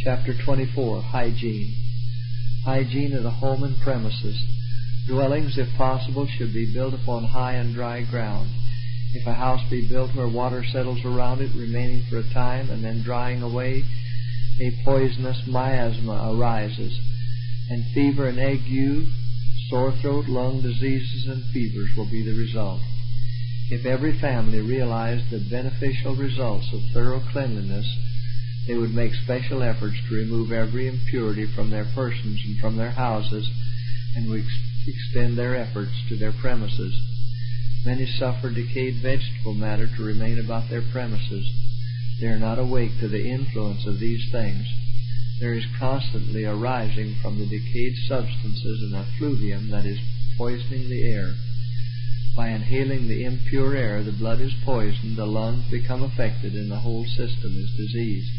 Chapter 24, Hygiene. Hygiene of the home and premises. Dwellings, if possible, should be built upon high and dry ground. If a house be built where water settles around it, remaining for a time and then drying away, a poisonous miasma arises, and fever and ague, sore throat, lung diseases, and fevers will be the result. If every family realized the beneficial results of thorough cleanliness, they would make special efforts to remove every impurity from their persons and from their houses, and would extend their efforts to their premises. Many suffer decayed vegetable matter to remain about their premises. They are not awake to the influence of these things. There is constantly arising from the decayed substances an effluvium that is poisoning the air. By inhaling the impure air, the blood is poisoned, the lungs become affected, and the whole system is diseased.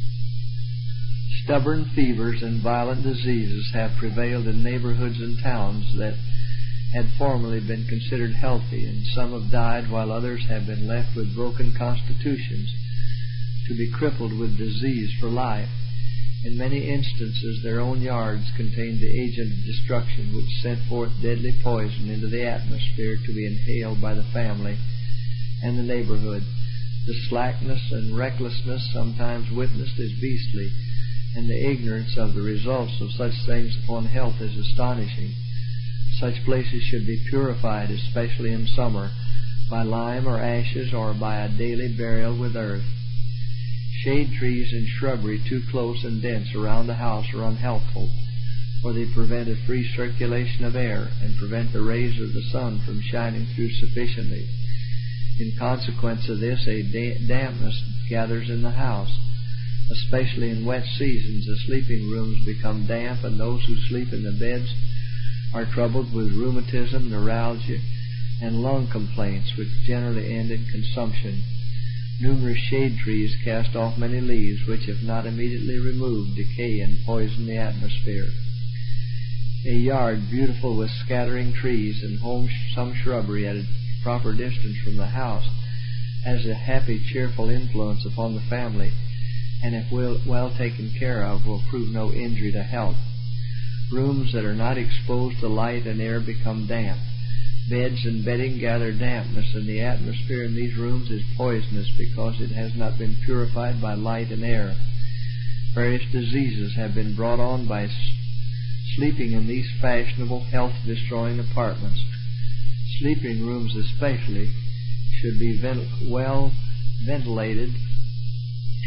Stubborn fevers and violent diseases have prevailed in neighborhoods and towns that had formerly been considered healthy, and some have died while others have been left with broken constitutions to be crippled with disease for life. In many instances, their own yards contained the agent of destruction which sent forth deadly poison into the atmosphere to be inhaled by the family and the neighborhood. The slackness and recklessness sometimes witnessed is beastly, and the ignorance of the results of such things upon health is astonishing. Such places should be purified, especially in summer, by lime or ashes or by a daily burial with earth. Shade trees and shrubbery too close and dense around the house are unhealthful, for they prevent a free circulation of air and prevent the rays of the sun from shining through sufficiently. In consequence of this, a dampness gathers in the house. Especially in wet seasons, the sleeping rooms become damp, and those who sleep in the beds are troubled with rheumatism, neuralgia, and lung complaints, which generally end in consumption. Numerous shade trees cast off many leaves, which, if not immediately removed, decay and poison the atmosphere. A yard beautiful with scattering trees and some shrubbery at a proper distance from the house has a happy, cheerful influence upon the family, and if well taken care of, will prove no injury to health. Rooms that are not exposed to light and air become damp. Beds and bedding gather dampness, and the atmosphere in these rooms is poisonous because it has not been purified by light and air. Various diseases have been brought on by sleeping in these fashionable, health-destroying apartments. Sleeping rooms especially should be well ventilated,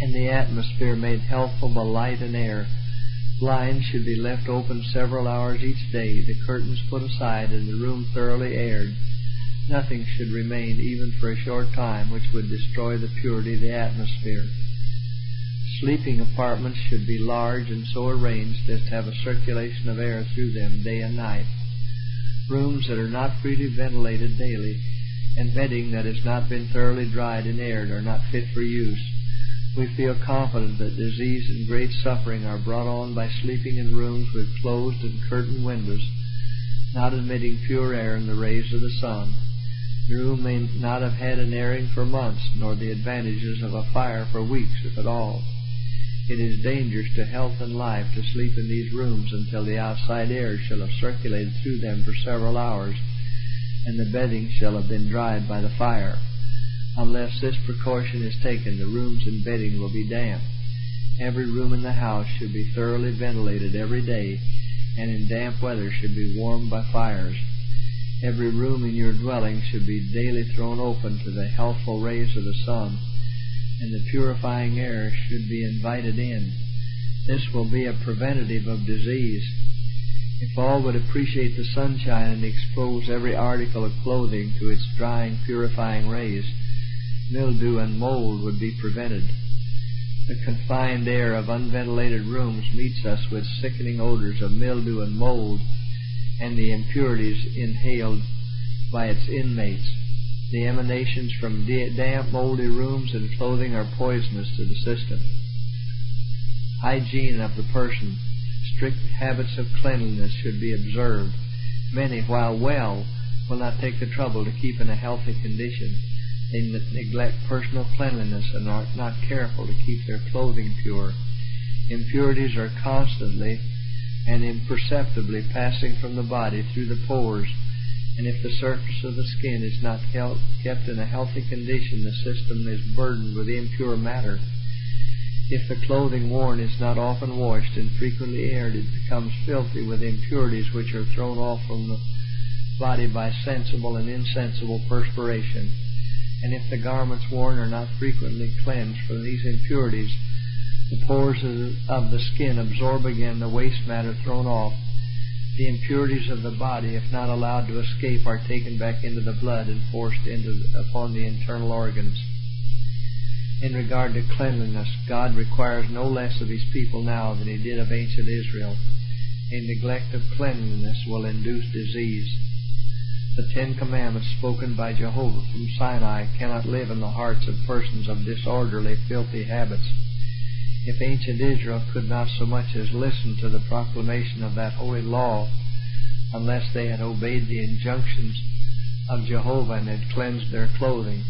and the atmosphere made healthful by light and air. Blinds should be left open several hours each day, the curtains put aside, and the room thoroughly aired. Nothing should remain, even for a short time, which would destroy the purity of the atmosphere. Sleeping apartments should be large and so arranged as to have a circulation of air through them day and night. Rooms that are not freely ventilated daily, and bedding that has not been thoroughly dried and aired, are not fit for use. We feel confident that disease and great suffering are brought on by sleeping in rooms with closed and curtained windows, not admitting pure air and the rays of the sun. The room may not have had an airing for months, nor the advantages of a fire for weeks, if at all. It is dangerous to health and life to sleep in these rooms until the outside air shall have circulated through them for several hours, and the bedding shall have been dried by the fire. Unless this precaution is taken, the rooms and bedding will be damp. Every room in the house should be thoroughly ventilated every day, and in damp weather should be warmed by fires. Every room in your dwelling should be daily thrown open to the healthful rays of the sun, and the purifying air should be invited in. This will be a preventative of disease. If all would appreciate the sunshine and expose every article of clothing to its drying, purifying rays, mildew and mold would be prevented. The confined air of unventilated rooms meets us with sickening odors of mildew and mold and the impurities inhaled by its inmates. The emanations from damp, moldy rooms and clothing are poisonous to the system. Hygiene of the person. Strict habits of cleanliness should be observed. Many, while well, will not take the trouble to keep in a healthy condition. They neglect personal cleanliness and are not careful to keep their clothing pure. Impurities are constantly and imperceptibly passing from the body through the pores, and if the surface of the skin is not kept in a healthy condition, the system is burdened with impure matter. If the clothing worn is not often washed and frequently aired, it becomes filthy with impurities which are thrown off from the body by sensible and insensible perspiration. And if the garments worn are not frequently cleansed from these impurities, the pores of the skin absorb again the waste matter thrown off. The impurities of the body, if not allowed to escape, are taken back into the blood and forced upon the internal organs. In regard to cleanliness, God requires no less of His people now than He did of ancient Israel. A neglect of cleanliness will induce disease. The 10 Commandments spoken by Jehovah from Sinai cannot live in the hearts of persons of disorderly, filthy habits. If ancient Israel could not so much as listen to the proclamation of that holy law, unless they had obeyed the injunctions of Jehovah and had cleansed their clothing,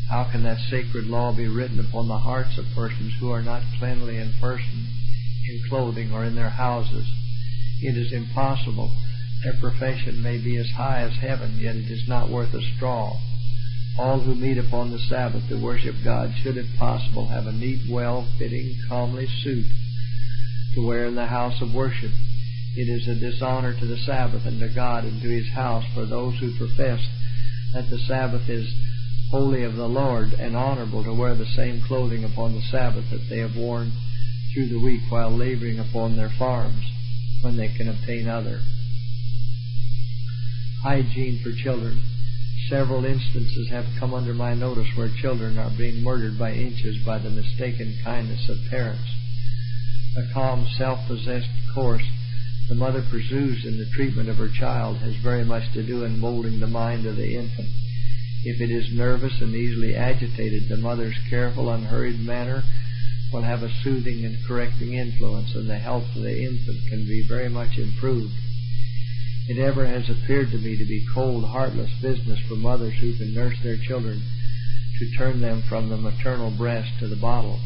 how can that sacred law be written upon the hearts of persons who are not cleanly in person, in clothing, or in their houses? It is impossible. Their profession may be as high as heaven, yet it is not worth a straw. All who meet upon the Sabbath to worship God should, if possible, have a neat, well-fitting, comely suit to wear in the house of worship. It is a dishonor to the Sabbath and to God and to His house for those who profess that the Sabbath is holy of the Lord and honorable to wear the same clothing upon the Sabbath that they have worn through the week while laboring upon their farms, when they can obtain other. Hygiene for children. Several instances have come under my notice where children are being murdered by inches by the mistaken kindness of parents. A calm, self-possessed course the mother pursues in the treatment of her child has very much to do in molding the mind of the infant. If it is nervous and easily agitated, the mother's careful, unhurried manner will have a soothing and correcting influence, and the health of the infant can be very much improved. It ever has appeared to me to be cold, heartless business for mothers who can nurse their children to turn them from the maternal breast to the bottle.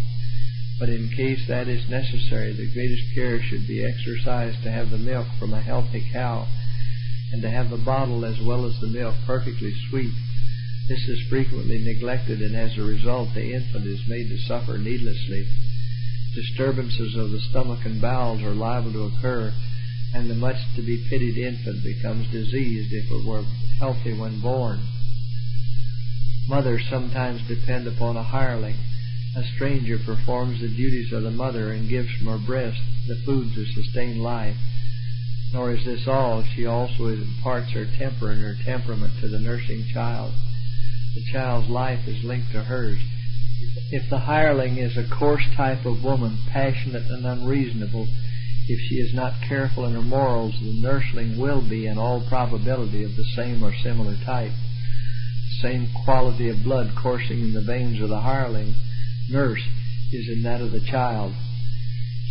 But in case that is necessary, the greatest care should be exercised to have the milk from a healthy cow, and to have the bottle as well as the milk perfectly sweet. This is frequently neglected, and as a result the infant is made to suffer needlessly. Disturbances of the stomach and bowels are liable to occur, and the much-to-be-pitied infant becomes diseased if it were healthy when born. Mothers sometimes depend upon a hireling. A stranger performs the duties of the mother and gives from her breast the food to sustain life. Nor is this all. She also imparts her temper and her temperament to the nursing child. The child's life is linked to hers. If the hireling is a coarse type of woman, passionate and unreasonable, if she is not careful in her morals, the nursling will be, in all probability, of the same or similar type. The same quality of blood coursing in the veins of the hireling nurse is in that of the child.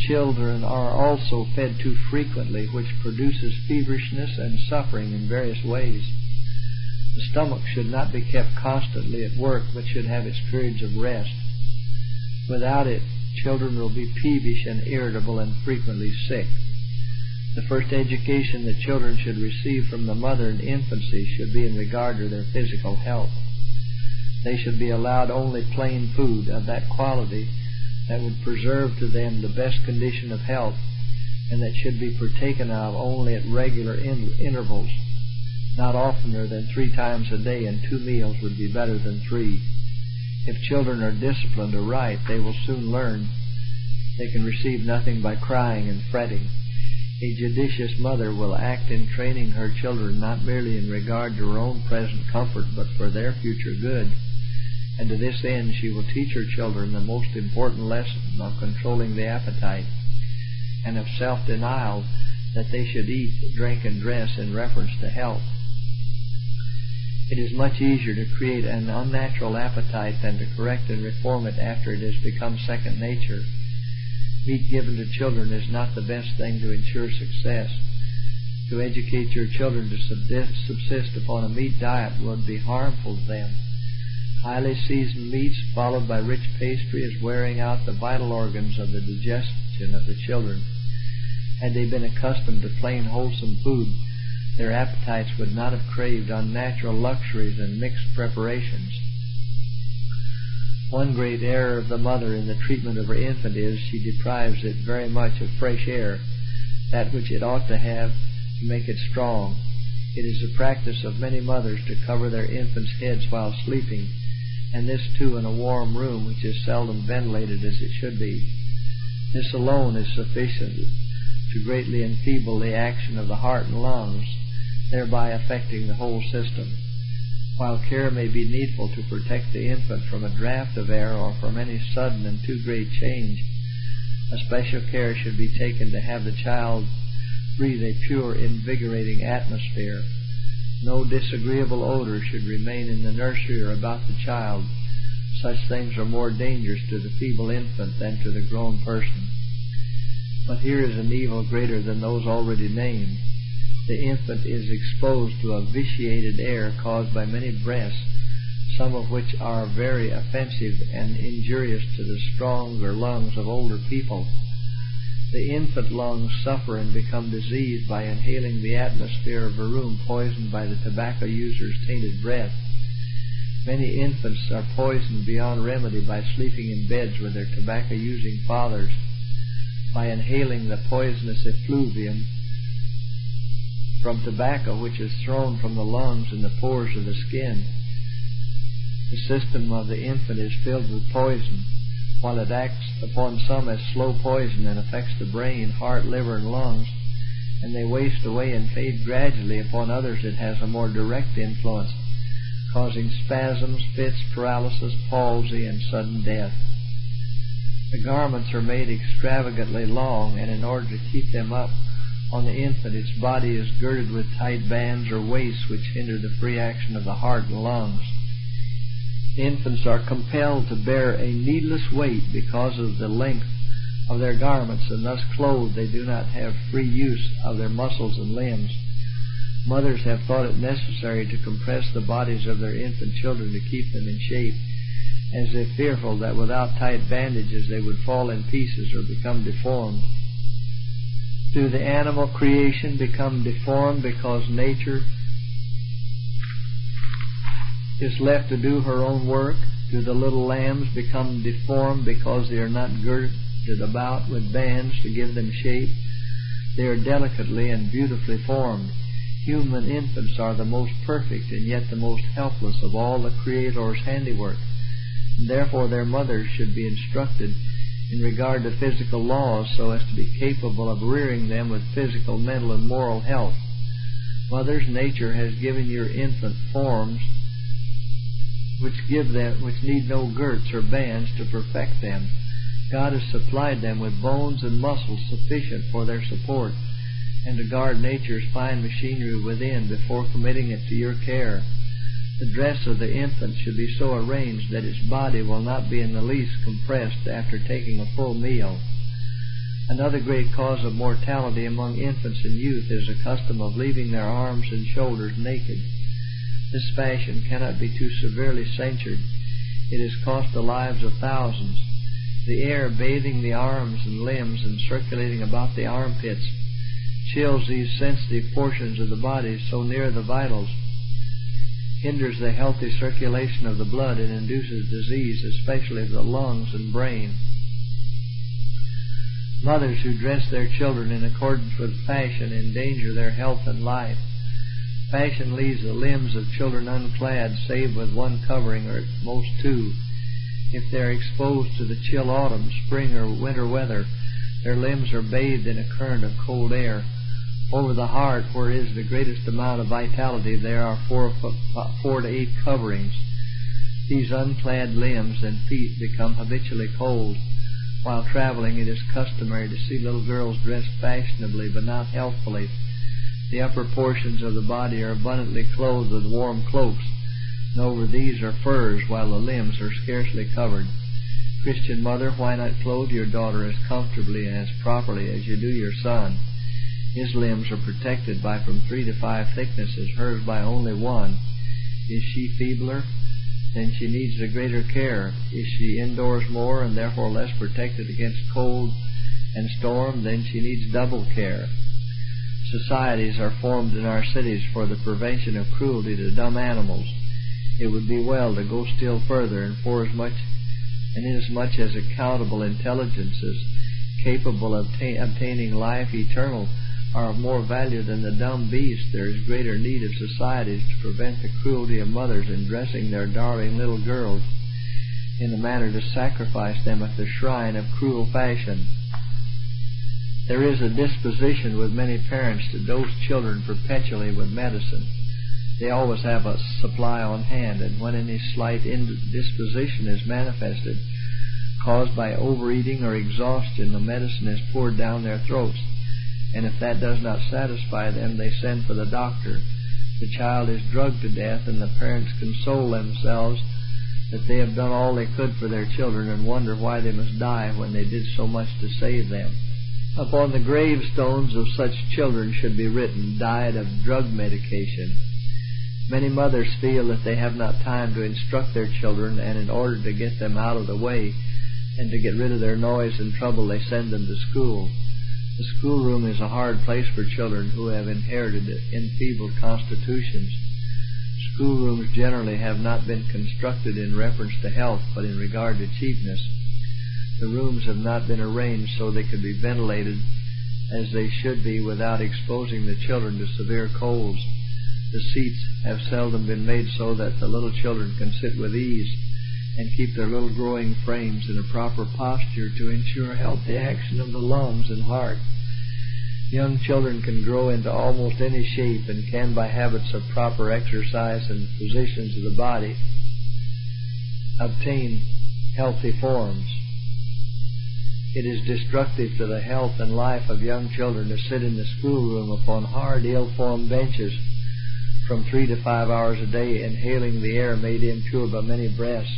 Children are also fed too frequently, which produces feverishness and suffering in various ways. The stomach should not be kept constantly at work, but should have its periods of rest. Without it, children will be peevish and irritable and frequently sick. The first education that children should receive from the mother in infancy should be in regard to their physical health. They should be allowed only plain food of that quality that would preserve to them the best condition of health, and that should be partaken of only at regular intervals, not oftener than 3 times a day, and 2 meals would be better than 3. If children are disciplined aright, they will soon learn they can receive nothing by crying and fretting. A judicious mother will act in training her children not merely in regard to her own present comfort, but for their future good. And to this end she will teach her children the most important lesson of controlling the appetite, and of self-denial, that they should eat, drink, and dress in reference to health. It is much easier to create an unnatural appetite than to correct and reform it after it has become second nature. Meat given to children is not the best thing to ensure success. To educate your children to subsist upon a meat diet would be harmful to them. Highly seasoned meats followed by rich pastry is wearing out the vital organs of the digestion of the children. Had they been accustomed to plain wholesome food, their appetites would not have craved unnatural luxuries and mixed preparations. One great error of the mother in the treatment of her infant is she deprives it very much of fresh air, that which it ought to have to make it strong. It is the practice of many mothers to cover their infants' heads while sleeping, and this too in a warm room which is seldom ventilated as it should be. This alone is sufficient to greatly enfeeble the action of the heart and lungs, thereby affecting the whole system. While care may be needful to protect the infant from a draught of air or from any sudden and too great change, a special care should be taken to have the child breathe a pure, invigorating atmosphere. No disagreeable odor should remain in the nursery or about the child. Such things are more dangerous to the feeble infant than to the grown person. But here is an evil greater than those already named. The infant is exposed to a vitiated air caused by many breaths, some of which are very offensive and injurious to the stronger lungs of older people. The infant lungs suffer and become diseased by inhaling the atmosphere of a room poisoned by the tobacco user's tainted breath. Many infants are poisoned beyond remedy by sleeping in beds with their tobacco-using fathers, by inhaling the poisonous effluvium from tobacco which is thrown from the lungs and the pores of the skin. The system of the infant is filled with poison, while it acts upon some as slow poison and affects the brain, heart, liver, and lungs, and they waste away and fade gradually. Upon others it has a more direct influence, causing spasms, fits, paralysis, palsy, and sudden death. The garments are made extravagantly long, and in order to keep them up on the infant, its body is girded with tight bands or waists which hinder the free action of the heart and lungs. Infants are compelled to bear a needless weight because of the length of their garments, and thus clothed they do not have free use of their muscles and limbs. Mothers have thought it necessary to compress the bodies of their infant children to keep them in shape, as if fearful that without tight bandages they would fall in pieces or become deformed. Do the animal creation become deformed because nature is left to do her own work? Do the little lambs become deformed because they are not girded about with bands to give them shape? They are delicately and beautifully formed. Human infants are the most perfect and yet the most helpless of all the Creator's handiwork, and therefore their mothers should be instructed in regard to physical laws so as to be capable of rearing them with physical, mental, and moral health. Mothers, nature has given your infant forms which need no girths or bands to perfect them. God has supplied them with bones and muscles sufficient for their support, and to guard nature's fine machinery within before committing it to your care. The dress of the infant should be so arranged that its body will not be in the least compressed after taking a full meal. Another great cause of mortality among infants and youth is the custom of leaving their arms and shoulders naked. This fashion cannot be too severely censured. It has cost the lives of thousands. The air bathing the arms and limbs and circulating about the armpits chills these sensitive portions of the body so near the vitals, hinders the healthy circulation of the blood, and induces disease, especially of the lungs and brain. Mothers who dress their children in accordance with fashion endanger their health and life. Fashion leaves the limbs of children unclad, save with one covering, or at most two. If they are exposed to the chill autumn, spring, or winter weather, their limbs are bathed in a current of cold air. Over the heart, where is the greatest amount of vitality, there are 4 to 8 coverings. These unclad limbs and feet become habitually cold. While traveling, it is customary to see little girls dressed fashionably but not healthfully. The upper portions of the body are abundantly clothed with warm cloaks, and over these are furs, while the limbs are scarcely covered. Christian mother, why not clothe your daughter as comfortably and as properly as you do your son? His limbs are protected by from 3 to 5 thicknesses, hers by only 1. Is she feebler? then she needs a greater care. Is she indoors more and therefore less protected against cold and storm, then she needs double care. Societies are formed in our cities for the prevention of cruelty to dumb animals. It would be well to go still further, and inasmuch as accountable intelligences capable of obtaining life eternal are of more value than the dumb beasts, there is greater need of societies to prevent the cruelty of mothers in dressing their darling little girls in a manner to sacrifice them at the shrine of cruel fashion. There is a disposition with many parents to dose children perpetually with medicine. They always have a supply on hand, and when any slight indisposition is manifested, caused by overeating or exhaustion, the medicine is poured down their throats, and if that does not satisfy them, they send for the doctor. The child is drugged to death, and the parents console themselves that they have done all they could for their children, and wonder why they must die when they did so much to save them. Upon the gravestones of such children should be written, "Died of drug medication." Many mothers feel that they have not time to instruct their children, and in order to get them out of the way and to get rid of their noise and trouble, they send them to school. The schoolroom is a hard place for children who have inherited enfeebled constitutions. Schoolrooms generally have not been constructed in reference to health, but in regard to cheapness. The rooms have not been arranged so they could be ventilated as they should be without exposing the children to severe colds. The seats have seldom been made so that the little children can sit with ease and keep their little growing frames in a proper posture to ensure healthy action of the lungs and heart. Young children can grow into almost any shape and can, by habits of proper exercise and positions of the body, obtain healthy forms. It is destructive to the health and life of young children to sit in the schoolroom upon hard, ill-formed benches from 3 to 5 hours a day, inhaling the air made impure by many breaths.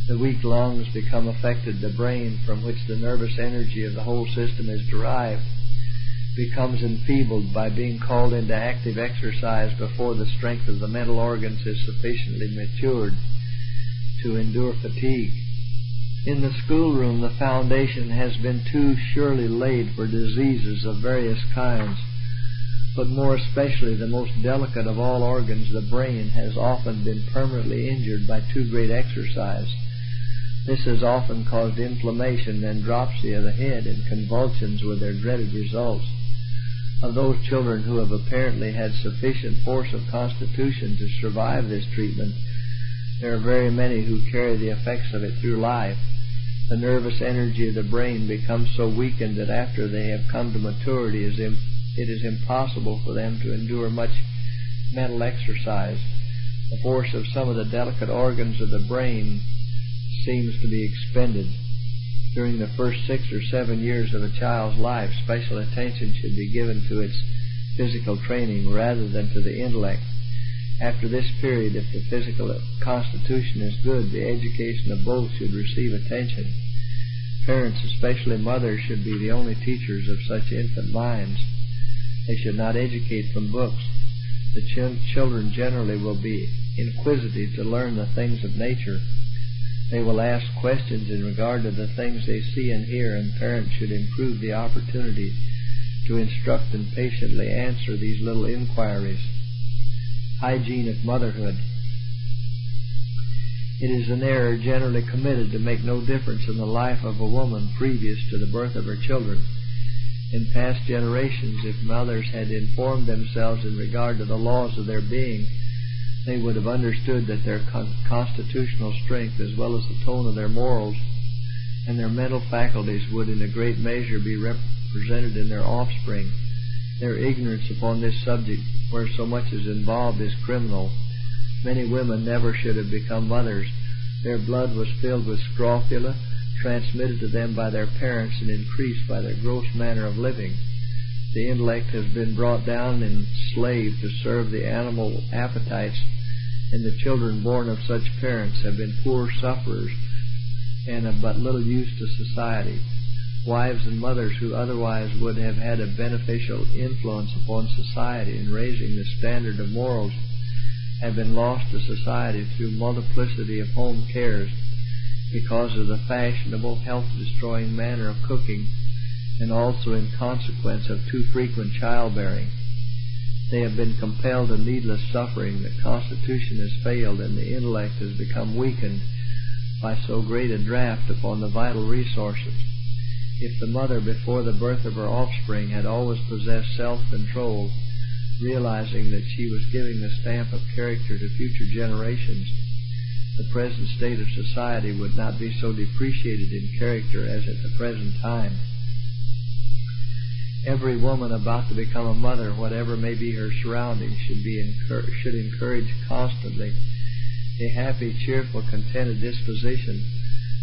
The weak lungs become affected. The brain, from which the nervous energy of the whole system is derived, becomes enfeebled by being called into active exercise before the strength of the mental organs is sufficiently matured to endure fatigue. In the schoolroom, the foundation has been too surely laid for diseases of various kinds, but more especially the most delicate of all organs, the brain, has often been permanently injured by too great exercise. This has often caused inflammation and dropsy of the head and convulsions with their dreaded results. Of those children who have apparently had sufficient force of constitution to survive this treatment, there are very many who carry the effects of it through life. The nervous energy of the brain becomes so weakened that after they have come to maturity, it is impossible for them to endure much mental exercise. The force of some of the delicate organs of the brain seems to be expended. During the first 6 or 7 years of a child's life, special attention should be given to its physical training rather than to the intellect. After this period, if the physical constitution is good, the education of both should receive attention. Parents, especially mothers, should be the only teachers of such infant minds. They should not educate from books. The children generally will be inquisitive to learn the things of nature. They will ask questions in regard to the things they see and hear, and parents should improve the opportunity to instruct and patiently answer these little inquiries. Hygiene of motherhood. It is an error generally committed to make no difference in the life of a woman previous to the birth of her children. In past generations, if mothers had informed themselves in regard to the laws of their being, they would have understood that their constitutional strength, as well as the tone of their morals and their mental faculties, would in a great measure be represented in their offspring. Their ignorance upon this subject, where so much is involved, is criminal. Many women never should have become mothers. Their blood was filled with scrofula, transmitted to them by their parents and increased by their gross manner of living. The intellect has been brought down and enslaved to serve the animal appetites, and the children born of such parents have been poor sufferers and of but little use to society. Wives and mothers who otherwise would have had a beneficial influence upon society in raising the standard of morals have been lost to society through multiplicity of home cares because of the fashionable, health-destroying manner of cooking, and also in consequence of too frequent childbearing. They have been compelled to needless suffering. The constitution has failed, and the intellect has become weakened by so great a draft upon the vital resources. If the mother, before the birth of her offspring, had always possessed self-control, realizing that she was giving the stamp of character to future generations, the present state of society would not be so depreciated in character as at the present time. Every woman about to become a mother, whatever may be her surroundings, should encourage constantly a happy, cheerful, contented disposition,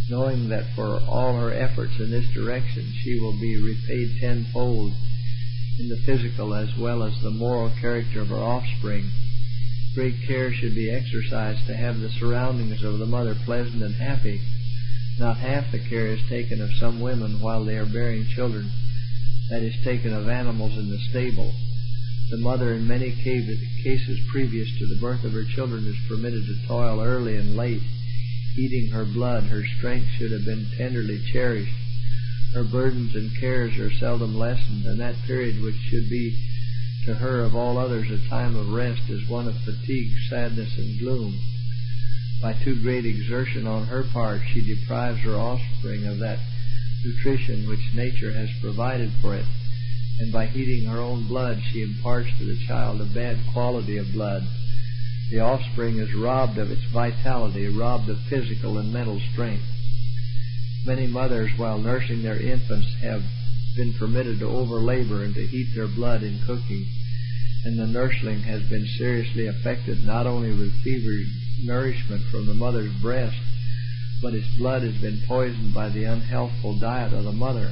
knowing that for all her efforts in this direction she will be repaid tenfold in the physical as well as the moral character of her offspring. Great care should be exercised to have the surroundings of the mother pleasant and happy. Not half the care is taken of some women while they are bearing children that is taken of animals in the stable. The mother, in many cases previous to the birth of her children, is permitted to toil early and late, eating her blood. Her strength should have been tenderly cherished. Her burdens and cares are seldom lessened, and that period which should be to her of all others a time of rest is one of fatigue, sadness, and gloom. By too great exertion on her part, she deprives her offspring of that nutrition which nature has provided for it, and by heating her own blood she imparts to the child a bad quality of blood. The offspring is robbed of its vitality, robbed of physical and mental strength. Many mothers, while nursing their infants, have been permitted to overlabor and to heat their blood in cooking, and the nursling has been seriously affected not only with fevered nourishment from the mother's breast, but its blood has been poisoned by the unhealthful diet of the mother.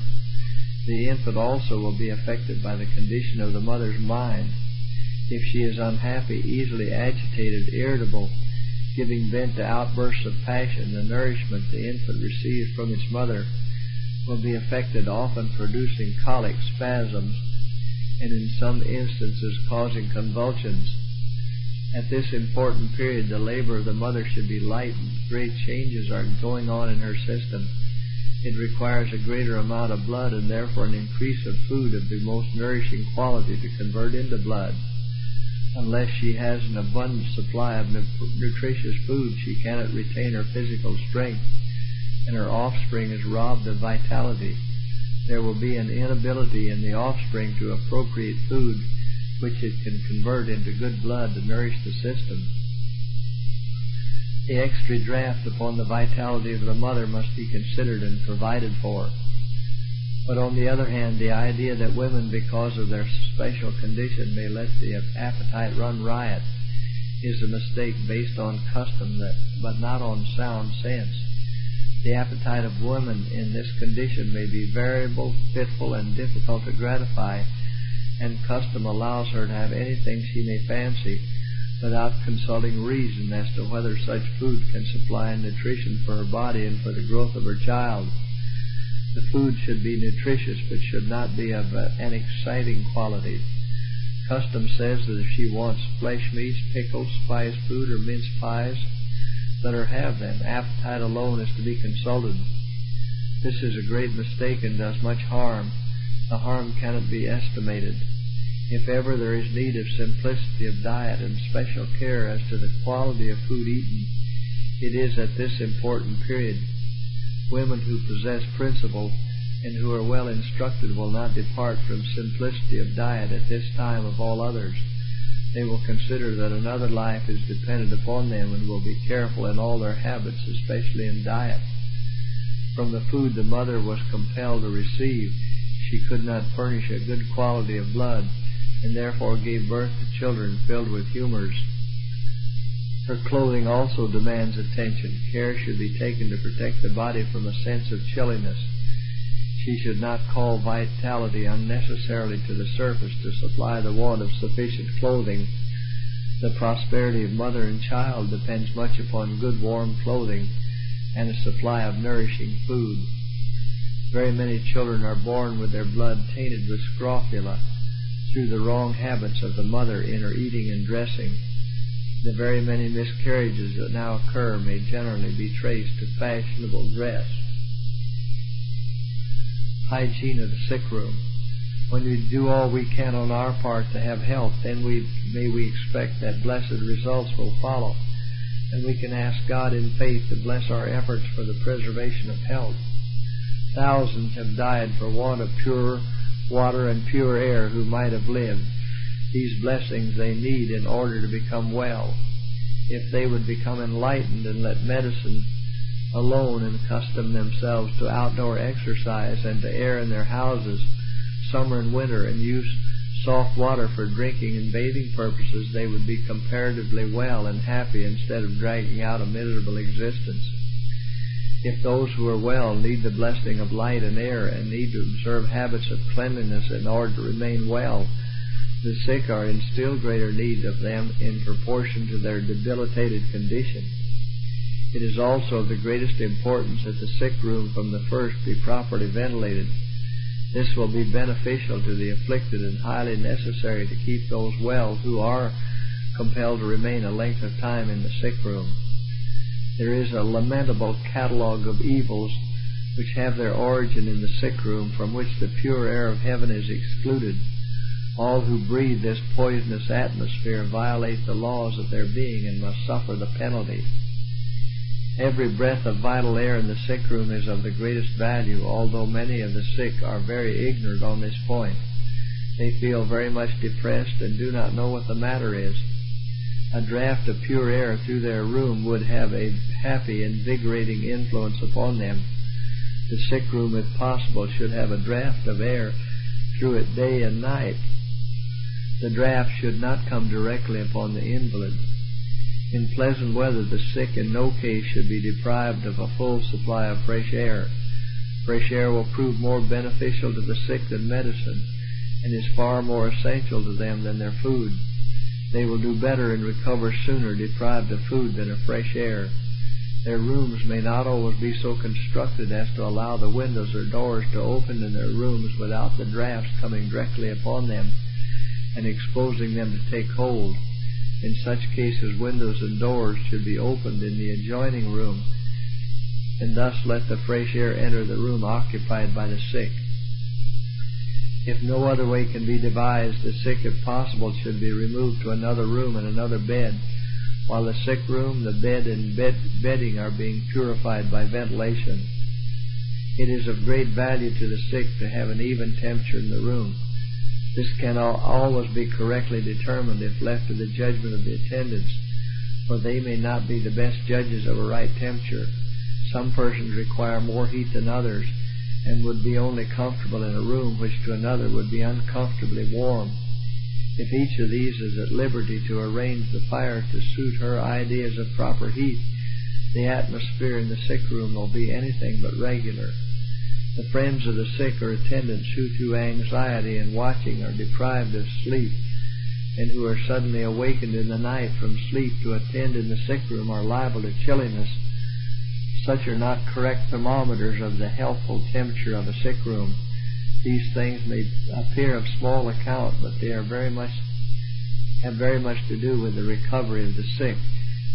The infant also will be affected by the condition of the mother's mind. If she is unhappy, easily agitated, irritable, giving vent to outbursts of passion, the nourishment the infant receives from its mother will be affected, often producing colic spasms, and in some instances causing convulsions. At this important period, the labor of the mother should be lightened. Great changes are going on in her system. It requires a greater amount of blood, and therefore an increase of food of the most nourishing quality to convert into blood. Unless she has an abundant supply of nutritious food, she cannot retain her physical strength, and her offspring is robbed of vitality. There will be an inability in the offspring to appropriate food which it can convert into good blood to nourish the system. The extra draft upon the vitality of the mother must be considered and provided for. But on the other hand, the idea that women, because of their special condition, may let the appetite run riot is a mistake based on custom, but not on sound sense. The appetite of women in this condition may be variable, fitful, and difficult to gratify, and custom allows her to have anything she may fancy without consulting reason as to whether such food can supply nutrition for her body and for the growth of her child. The food should be nutritious, but should not be of an exciting quality. Custom says that if she wants flesh meats, pickles, spiced food, or mince pies, let her have them. Appetite alone is to be consulted. This is a great mistake and does much harm. The harm cannot be estimated. If ever there is need of simplicity of diet and special care as to the quality of food eaten, it is at this important period. Women who possess principle and who are well instructed will not depart from simplicity of diet at this time of all others. They will consider that another life is dependent upon them and will be careful in all their habits, especially in diet. From the food the mother was compelled to receive, she could not furnish a good quality of blood, and therefore gave birth to children filled with humors. Her clothing also demands attention. Care should be taken to protect the body from a sense of chilliness. She should not call vitality unnecessarily to the surface to supply the want of sufficient clothing. The prosperity of mother and child depends much upon good warm clothing and a supply of nourishing food. Very many children are born with their blood tainted with scrofula through the wrong habits of the mother in her eating and dressing. The very many miscarriages that now occur may generally be traced to fashionable dress. Hygiene of the sick room. When we do all we can on our part to have health, then may we expect that blessed results will follow, and we can ask God in faith to bless our efforts for the preservation of health. Thousands have died for want of pure water and pure air who might have lived. These blessings they need in order to become well. If they would become enlightened and let medicine alone and accustom themselves to outdoor exercise and to air in their houses summer and winter and use soft water for drinking and bathing purposes, they would be comparatively well and happy instead of dragging out a miserable existence. If those who are well need the blessing of light and air and need to observe habits of cleanliness in order to remain well, the sick are in still greater need of them in proportion to their debilitated condition. It is also of the greatest importance that the sick room from the first be properly ventilated. This will be beneficial to the afflicted and highly necessary to keep those well who are compelled to remain a length of time in the sick room. There is a lamentable catalogue of evils which have their origin in the sick room, from which the pure air of heaven is excluded. All who breathe this poisonous atmosphere violate the laws of their being and must suffer the penalty. Every breath of vital air in the sick room is of the greatest value, although many of the sick are very ignorant on this point. They feel very much depressed and do not know what the matter is. A draught of pure air through their room would have a happy, invigorating influence upon them. The sick room, if possible, should have a draught of air through it day and night. The draught should not come directly upon the invalid. In pleasant weather, the sick in no case should be deprived of a full supply of fresh air. Fresh air will prove more beneficial to the sick than medicine, and is far more essential to them than their food. They will do better and recover sooner deprived of food than of fresh air. Their rooms may not always be so constructed as to allow the windows or doors to open in their rooms without the draughts coming directly upon them and exposing them to take hold. In such cases, windows and doors should be opened in the adjoining room, and thus let the fresh air enter the room occupied by the sick. If no other way can be devised, the sick, if possible, should be removed to another room and another bed, while the sick room, the bed, and bedding are being purified by ventilation. It is of great value to the sick to have an even temperature in the room. This can always be correctly determined if left to the judgment of the attendants, for they may not be the best judges of a right temperature. Some persons require more heat than others, and would be only comfortable in a room which to another would be uncomfortably warm. If each of these is at liberty to arrange the fire to suit her ideas of proper heat, the atmosphere in the sick room will be anything but regular. The friends of the sick or attendants who through anxiety and watching are deprived of sleep, and who are suddenly awakened in the night from sleep to attend in the sick room, are liable to chilliness. Such are not correct thermometers of the healthful temperature of a sick room. These things may appear of small account, but they have very much to do with the recovery of the sick.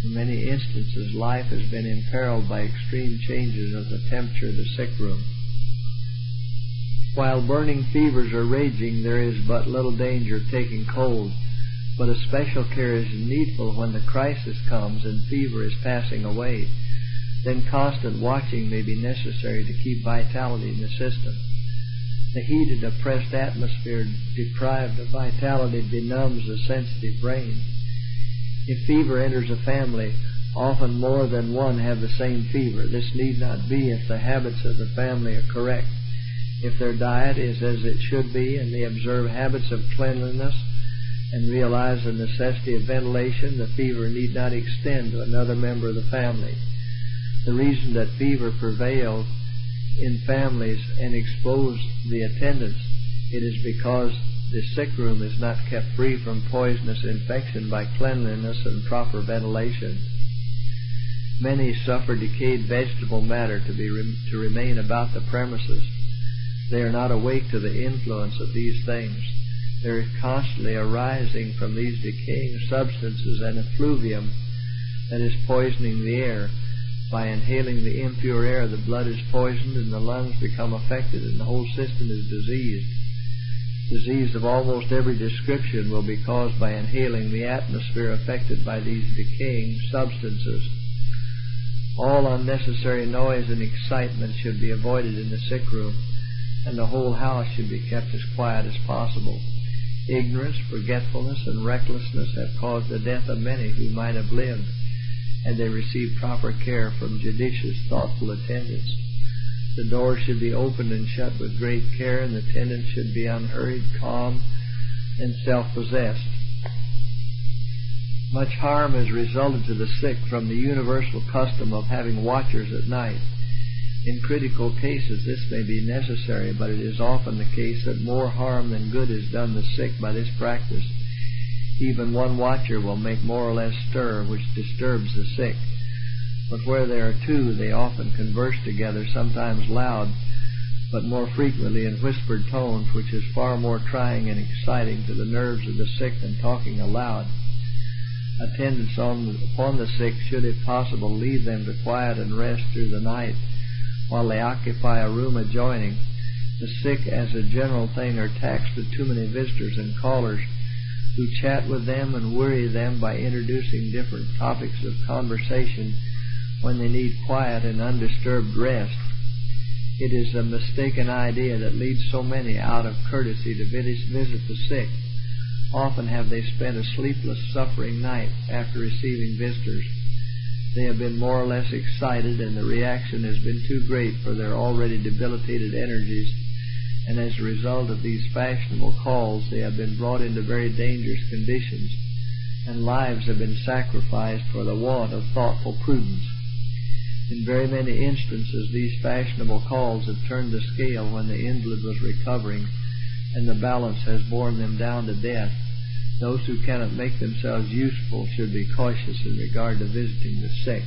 In many instances, life has been imperiled by extreme changes of the temperature of the sick room. While burning fevers are raging, there is but little danger of taking cold, but a special care is needful when the crisis comes and fever is passing away. Then constant watching may be necessary to keep vitality in the system. The heated, oppressed atmosphere deprived of vitality benumbs the sensitive brain. If fever enters a family, often more than one have the same fever. This need not be if the habits of the family are correct. If their diet is as it should be, and they observe habits of cleanliness and realize the necessity of ventilation, the fever need not extend to another member of the family. The reason that fever prevails in families and expose the attendants, it is because the sick room is not kept free from poisonous infection by cleanliness and proper ventilation. Many suffer decayed vegetable matter to remain about the premises. They are not awake to the influence of these things. There is constantly arising from these decaying substances an effluvium that is poisoning the air. By inhaling the impure air, the blood is poisoned and the lungs become affected and the whole system is diseased. Disease of almost every description will be caused by inhaling the atmosphere affected by these decaying substances. All unnecessary noise and excitement should be avoided in the sick room, and the whole house should be kept as quiet as possible. Ignorance, forgetfulness, and recklessness have caused the death of many who might have lived, and they receive proper care from judicious, thoughtful attendants. The doors should be opened and shut with great care, and the attendants should be unhurried, calm, and self-possessed. Much harm has resulted to the sick from the universal custom of having watchers at night. In critical cases this may be necessary, but it is often the case that more harm than good is done the sick by this practice. Even one watcher will make more or less stir, which disturbs the sick. But where there are two, they often converse together, sometimes loud, but more frequently in whispered tones, which is far more trying and exciting to the nerves of the sick than talking aloud. Attendants upon the sick should, if possible, leave them to quiet and rest through the night, while they occupy a room adjoining. The sick, as a general thing, are taxed with too many visitors and callers, who chat with them and worry them by introducing different topics of conversation when they need quiet and undisturbed rest. It is a mistaken idea that leads so many out of courtesy to visit the sick. Often have they spent a sleepless, suffering night after receiving visitors. They have been more or less excited, and the reaction has been too great for their already debilitated energies, and as a result of these fashionable calls they have been brought into very dangerous conditions, and lives have been sacrificed for the want of thoughtful prudence. In very many instances these fashionable calls have turned the scale when the invalid was recovering, and the balance has borne them down to death. Those who cannot make themselves useful should be cautious in regard to visiting the sick.